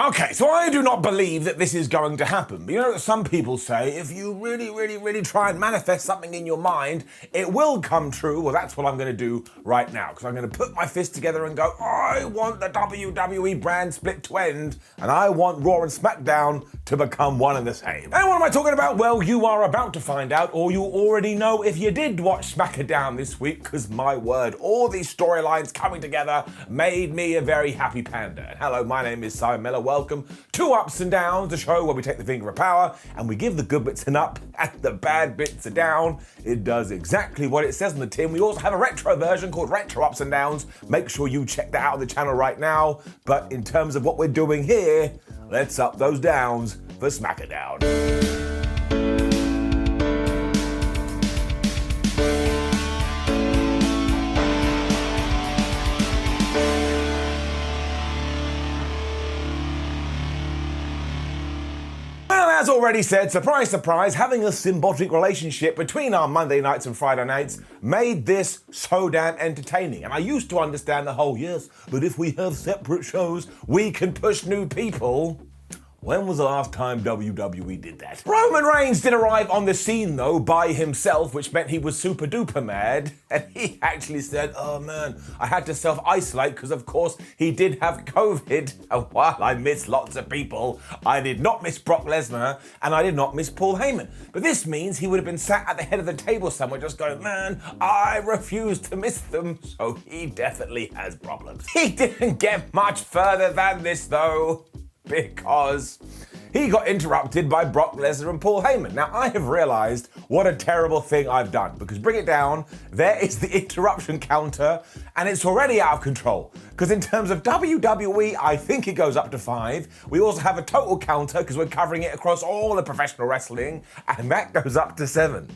Okay, so I do not believe that this is going to happen. But you know that some people say if you really try and manifest something in your mind, it will come true. Well, that's what I'm going to do right now, because I'm going to put my fist together and go, I want the WWE brand split to end, and I want Raw and SmackDown to become one and the same. And what am I talking about? Well, you are about to find out, or you already know if you did watch SmackDown this week, because my word, all these storylines coming together made me a very happy panda. And hello, my name is Simon Miller. Welcome to Ups and Downs, the show where we take the finger of power and we give the good bits an up and the bad bits a down. It does exactly what it says on the tin. We also have a retro version called Retro Ups and Downs. Make sure you check that out on the channel right now. But in terms of what we're doing here, let's up those downs for SmackDown. As already said, surprise, surprise, having a symbiotic relationship between our Monday nights and Friday nights made this so damn entertaining. And I used to understand the whole, yes, but if we have separate shows, we can push new people. When was the last time WWE did that? Roman Reigns did arrive on the scene though by himself, which meant he was super duper mad. And he actually said, oh man, I had to self-isolate because of course he did have COVID. And while I missed lots of people, I did not miss Brock Lesnar and I did not miss Paul Heyman. But this means he would have been sat at the head of the table somewhere just going, man, I refuse to miss them. So he definitely has problems. He didn't get much further than this though, because he got interrupted by Brock Lesnar and Paul Heyman. Now, I have realized what a terrible thing I've done, because bring it down, there is the interruption counter, and it's already out of control. Because in terms of WWE, I think it goes up to 5. We also have a total counter, because we're covering it across all the professional wrestling, and that goes up to 7.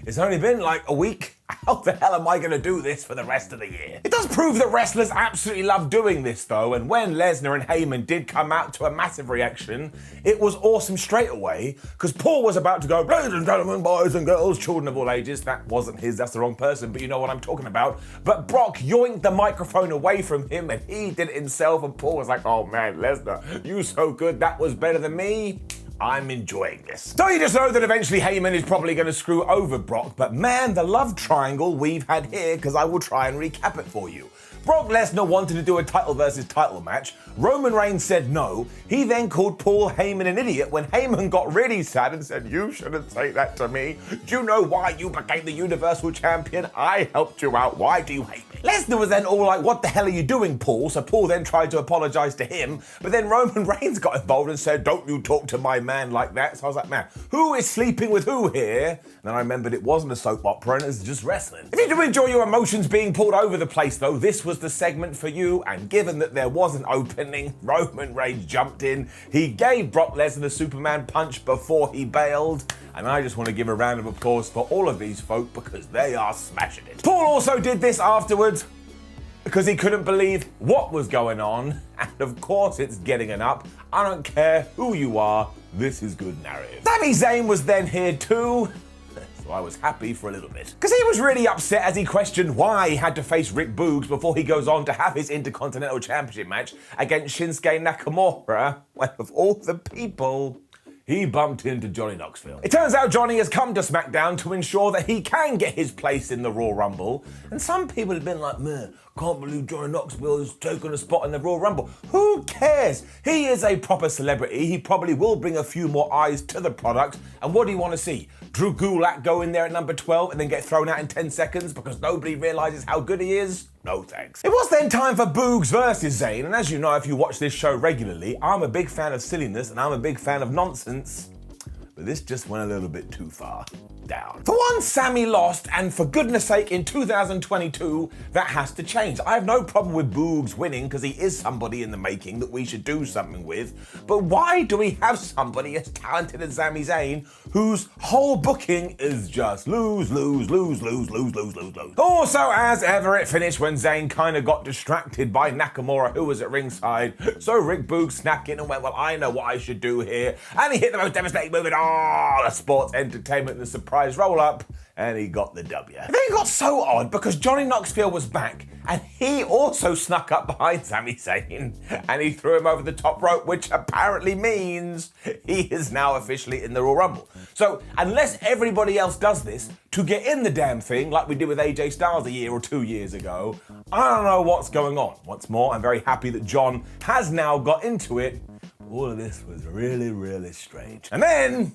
It's only been like a week. How the hell am I going to do this for the rest of the year? It does prove that wrestlers absolutely love doing this though, and when Lesnar and Heyman did come out to a massive reaction, it was awesome straight away, because Paul was about to go, ladies and gentlemen, boys and girls, children of all ages. That wasn't his, that's the wrong person, but you know what I'm talking about. But Brock yoinked the microphone away from him and he did it himself, and Paul was like, oh man, Lesnar, you so good, that was better than me. I'm enjoying this. So you just know that eventually Heyman is probably going to screw over Brock, but man, the love triangle we've had here, because I will try and recap it for you. Brock Lesnar wanted to do a title versus title match. Roman Reigns said no. He then called Paul Heyman an idiot when Heyman got really sad and said, you shouldn't say that to me. Do you know why you became the Universal Champion? I helped you out. Why do you hate me? Lesnar was then all like, what the hell are you doing, Paul? So Paul then tried to apologize to him, but then Roman Reigns got involved and said, don't you talk to my man like that. So I was like, man, who is sleeping with who here? And then I remembered it wasn't a soap opera and it's just wrestling. If you do enjoy your emotions being pulled over the place though, this was the segment for you, and given that there was an opening, Roman Reigns jumped in, he gave Brock Lesnar the Superman punch before he bailed, and I just want to give a round of applause for all of these folk because they are smashing it. Paul also did this afterwards because he couldn't believe what was going on, and of course it's getting an up. I don't care who you are, this is good narrative. Sami Zayn was then here too. I was happy for a little bit. Because he was really upset as he questioned why he had to face Rick Boogs before he goes on to have his Intercontinental Championship match against Shinsuke Nakamura. Well, of all the people, he bumped into Johnny Knoxville. It turns out Johnny has come to SmackDown to ensure that he can get his place in the Royal Rumble. And some people have been like, man, can't believe Johnny Knoxville has taken a spot in the Royal Rumble. Who cares? He is a proper celebrity. He probably will bring a few more eyes to the product. And what do you want to see? Drew Gulak go in there at number 12 and then get thrown out in 10 seconds because nobody realizes how good he is? No thanks. It was then time for Boogs versus Zayn, and as you know, if you watch this show regularly, I'm a big fan of silliness and I'm a big fan of nonsense, but this just went a little bit too far down. For one, Sami lost, and for goodness sake, in 2022, that has to change. I have no problem with Boogs winning because he is somebody in the making that we should do something with, but why do we have somebody as talented as Sami Zayn whose whole booking is just lose, lose, lose, lose, lose, lose, lose, lose. Also, as ever, it finished when Zayn kind of got distracted by Nakamura, who was at ringside, so Rick Boogs snapped in and went, well, I know what I should do here, and he hit the most devastating move in all the sports entertainment and surprise surprise roll-up, and he got the W. And then it got so odd because Johnny Knoxville was back, and he also snuck up behind Sami Zayn, and he threw him over the top rope, which apparently means he is now officially in the Royal Rumble. So unless everybody else does this to get in the damn thing, like we did with AJ Styles a year or 2 years ago, I don't know what's going on. Once more, I'm very happy that John has now got into it. All of this was really, really strange. And then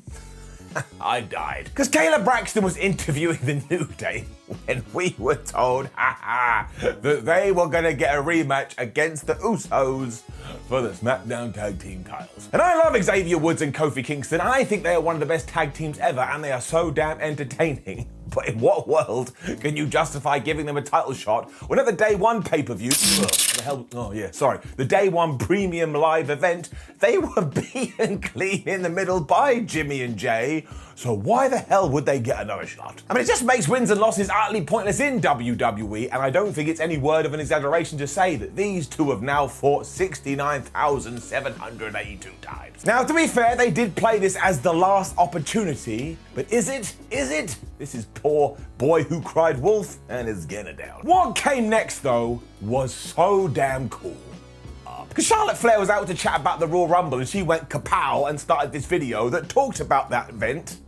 I died. Because Kayla Braxton was interviewing the New Day when we were told, that they were going to get a rematch against the Usos for the SmackDown Tag Team titles. And I love Xavier Woods and Kofi Kingston. I think they are one of the best tag teams ever, and they are so damn entertaining. But in what world can you justify giving them a title shot when at the Day One pay-per-view, the Day One premium live event, they were beaten clean in the middle by Jimmy and Jay? So why the hell would they get another shot? I mean, it just makes wins and losses utterly pointless in WWE, and I don't think it's any word of an exaggeration to say that these two have now fought 69,782 times. Now, to be fair, they did play this as the last opportunity, but is it? Is it? This is poor boy who cried wolf and is getting down. What came next, though, was so damn cool. Because Charlotte Flair was out to chat about the Royal Rumble, and she went kapow and started this video that talked about that event.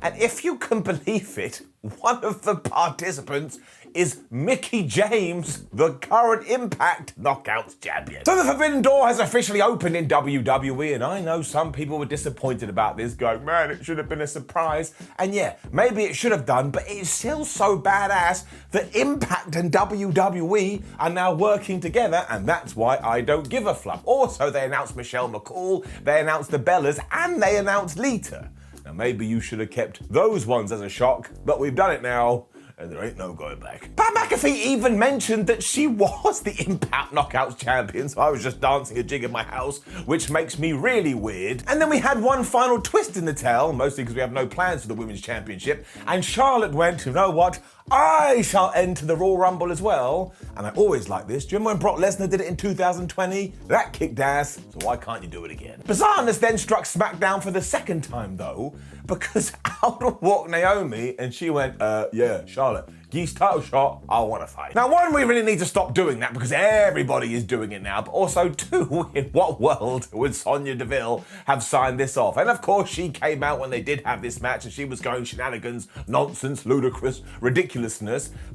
And if you can believe it, one of the participants is Mickie James, the current Impact Knockouts champion. So the Forbidden Door has officially opened in WWE, and I know some people were disappointed about this, going, man, it should have been a surprise. And yeah, maybe it should have done, but it's still so badass that Impact and WWE are now working together, and that's why I don't give a fluff. Also, they announced Michelle McCool, they announced the Bellas, and they announced Lita. Now, maybe you should have kept those ones as a shock, but we've done it now, and there ain't no going back. Pat McAfee even mentioned that she was the Impact Knockouts champion, so I was just dancing a jig in my house, which makes me really weird. And then we had one final twist in the tale, mostly because we have no plans for the Women's Championship, and Charlotte went, you know what? I shall enter the Royal Rumble as well. And I always like this. Do you remember when Brock Lesnar did it in 2020? That kicked ass, so why can't you do it again? Bizarreness then struck SmackDown for the second time, though, because out walked Naomi, and she went, yeah, Charlotte, geese title shot, I want to fight. Now, one, we really need to stop doing that because everybody is doing it now, but also two, in what world would Sonya Deville have signed this off? And of course, she came out when they did have this match, and she was going shenanigans, nonsense, ludicrous, ridiculousness,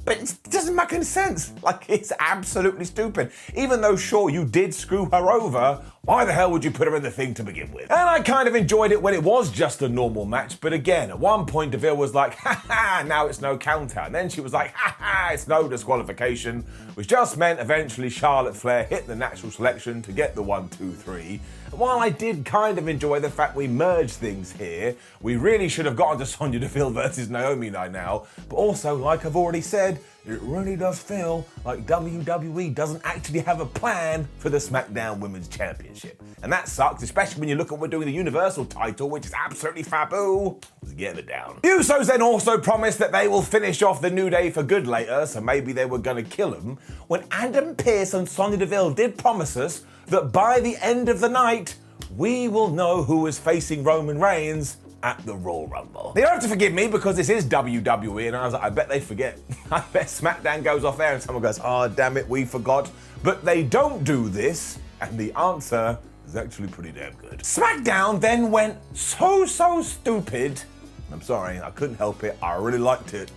but it doesn't make any sense. Like, it's absolutely stupid. Even though, sure, you did screw her over, why the hell would you put her in the thing to begin with? And I kind of enjoyed it when it was just a normal match, but again, at one point Deville was like, ha, now it's no counter. And then she was like, ha, it's no disqualification, which just meant eventually Charlotte Flair hit the natural selection to get the 1, 2, 3. And while I did kind of enjoy the fact we merged things here, we really should have gotten to Sonya Deville versus Naomi right now. But also, like I've already said, it really does feel like WWE doesn't actually have a plan for the SmackDown Women's Championship. And that sucks, especially when you look at what we're doing the Universal title, which is absolutely faboo. Let's get it down. The Usos then also promised that they will finish off the New Day for good later, so maybe they were gonna kill them, when Adam Pearce and Sonya Deville did promise us that by the end of the night, we will know who is facing Roman Reigns at the Royal Rumble. You don't have to forgive me because this is WWE, and I was like, I bet they forget. I bet SmackDown goes off air and someone goes, oh, damn it, we forgot. But they don't do this, and the answer is actually pretty damn good. SmackDown then went so stupid. I'm sorry, I couldn't help it. I really liked it.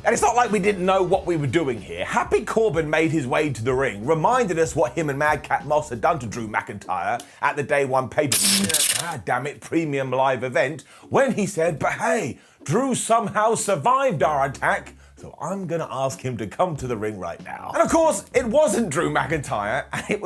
And it's not like we didn't know what we were doing here. Happy Corbin made his way to the ring, reminded us what him and Madcap Moss had done to Drew McIntyre at the Day One pay-per-view, premium live event, when he said, but hey, Drew somehow survived our attack, so I'm gonna ask him to come to the ring right now. And of course, it wasn't Drew McIntyre, and it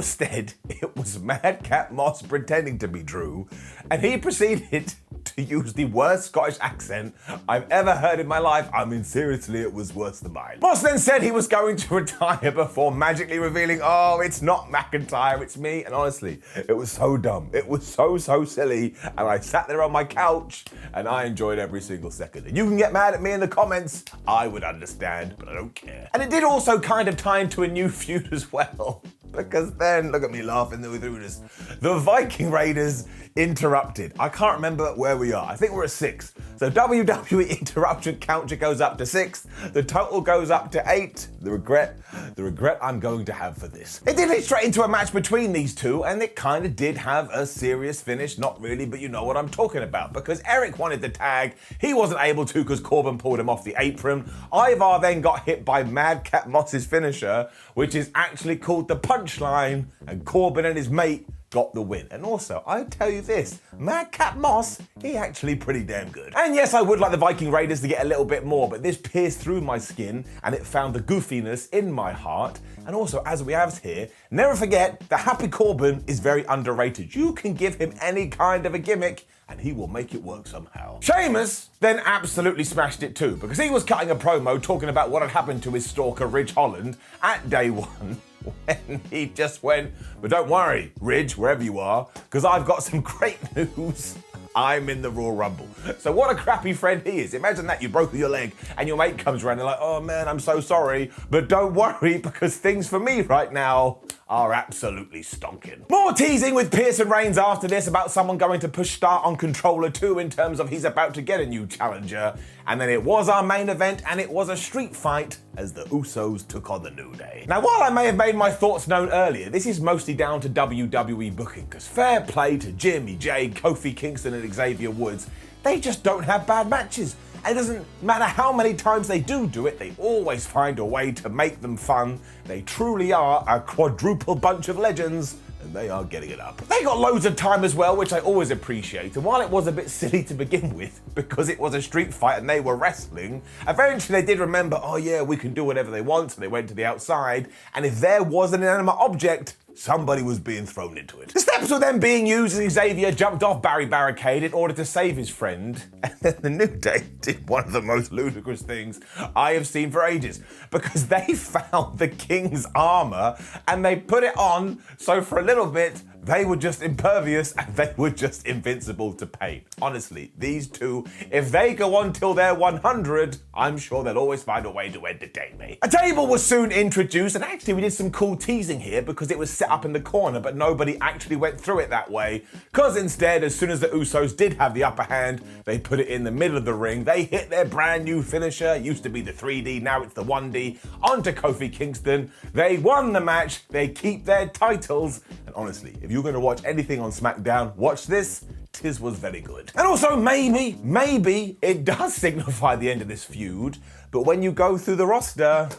was Madcap Moss pretending to be Drew, and he proceeded to use the worst Scottish accent I've ever heard in my life. I mean, seriously, it was worse than mine. Moss then said he was going to retire before magically revealing, oh, it's not McIntyre, it's me. And honestly, it was so dumb. It was so silly. And I sat there on my couch and I enjoyed every single second. And you can get mad at me in the comments. I would understand, but I don't care. And it did also kind of tie into a new feud as well. Because then, look at me laughing through this. The Viking Raiders interrupted. I can't remember where we are. I think we're at 6. So WWE interruption counter goes up to 6. The total goes up to 8. The regret I'm going to have for this. It did lead straight into a match between these two, and it kind of did have a serious finish. Not really, but you know what I'm talking about. Because Eric wanted the tag. He wasn't able to because Corbin pulled him off the apron. Ivar then got hit by Madcap Moss's finisher, which is actually called the punchline, and Corbin and his mate got the win. And also, I tell you this, Madcap Moss, he actually pretty damn good. And yes, I would like the Viking Raiders to get a little bit more, but this pierced through my skin and it found the goofiness in my heart. And also, as we have here, never forget that Happy Corbin is very underrated. You can give him any kind of a gimmick and he will make it work somehow. Sheamus then absolutely smashed it too, because he was cutting a promo talking about what had happened to his stalker Ridge Holland at day one, when he just went, but don't worry, Ridge, wherever you are, because I've got some great news. I'm in the Royal Rumble. So what a crappy friend he is. Imagine that, you broke your leg and your mate comes around and like, oh man, I'm so sorry, but don't worry because things for me right now are absolutely stonking. More teasing with Pearson Reigns after this about someone going to push start on Controller 2 in terms of he's about to get a new challenger. And then it was our main event and it was a street fight as the Usos took on the New Day. Now, while I may have made my thoughts known earlier, this is mostly down to WWE booking, because fair play to Jimmy J, Kofi Kingston and Xavier Woods, they just don't have bad matches. And it doesn't matter how many times they do it, they always find a way to make them fun. They truly are a quadruple bunch of legends, and they are getting it up. They got loads of time as well, which I always appreciate. And while it was a bit silly to begin with, because it was a street fight and they were wrestling, eventually they did remember, oh yeah, we can do whatever they want, so they went to the outside, and if there was an inanimate object, somebody was being thrown into it. The steps were then being used as Xavier jumped off Barry Barricade in order to save his friend. And then the New Day did one of the most ludicrous things I have seen for ages, because they found the King's armor and they put it on, so for a little bit, they were just impervious and they were just invincible to pain. Honestly, these two, if they go on till they're 100, I'm sure they'll always find a way to entertain me. A table was soon introduced, and actually we did some cool teasing here because it was set up in the corner, but nobody actually went through it that way. Because instead, as soon as the Usos did have the upper hand, they put it in the middle of the ring. They hit their brand new finisher, used to be the 3D, now it's the 1D, onto Kofi Kingston. They won the match, they keep their titles, and honestly, if you're going to watch anything on SmackDown, watch this. Tis was very good. And also maybe it does signify the end of this feud, but when you go through the roster,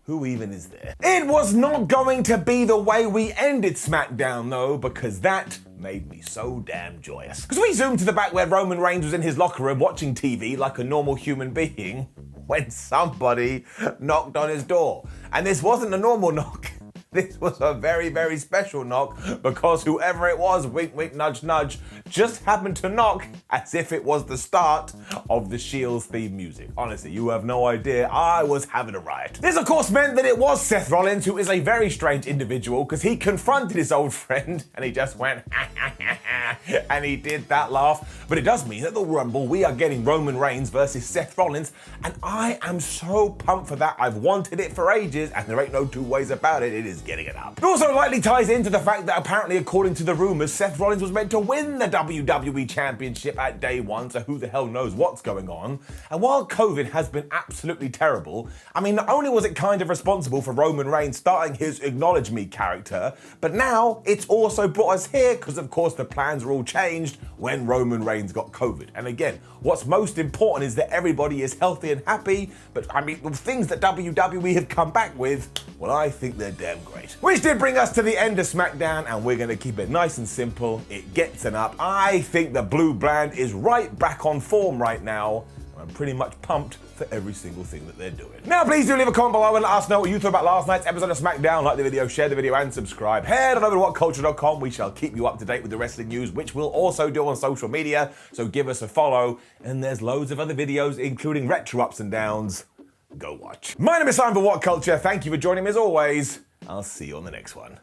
who even is there? It was not going to be the way we ended SmackDown though, because that made me so damn joyous. Because we zoomed to the back where Roman Reigns was in his locker room watching TV like a normal human being when somebody knocked on his door. And this wasn't a normal knock. This was a very, very special knock, because whoever it was, wink, wink, nudge, nudge, just happened to knock as if it was the start of the Shield's theme music. Honestly, you have no idea. I was having a riot. This, of course, meant that it was Seth Rollins, who is a very strange individual, because he confronted his old friend and he just went, ha, ha, ha, ha, and he did that laugh. But it does mean that the Rumble, we are getting Roman Reigns versus Seth Rollins, and I am so pumped for that. I've wanted it for ages, and there ain't no two ways about it. It is getting it up. It also likely ties into the fact that apparently, according to the rumors, Seth Rollins was meant to win the WWE Championship at day one, so who the hell knows what's going on. And while COVID has been absolutely terrible, I mean, not only was it kind of responsible for Roman Reigns starting his Acknowledge Me character, but now it's also brought us here because, of course, the plans were all changed when Roman Reigns got COVID. And again, what's most important is that everybody is healthy and happy, but I mean, the things that WWE have come back with, well, I think they're damn great. Which did bring us to the end of SmackDown, and we're going to keep it nice and simple. It gets an up. I think the blue brand is right back on form right now, and I'm pretty much pumped for every single thing that they're doing. Now, please do leave a comment below and let us know what you thought about last night's episode of SmackDown. Like the video, share the video, and subscribe. Head on over to WhatCulture.com. We shall keep you up to date with the wrestling news, which we'll also do on social media, so give us a follow. And there's loads of other videos, including retro ups and downs. Go watch. My name is Simon for WhatCulture. Thank you for joining me as always. I'll see you on the next one.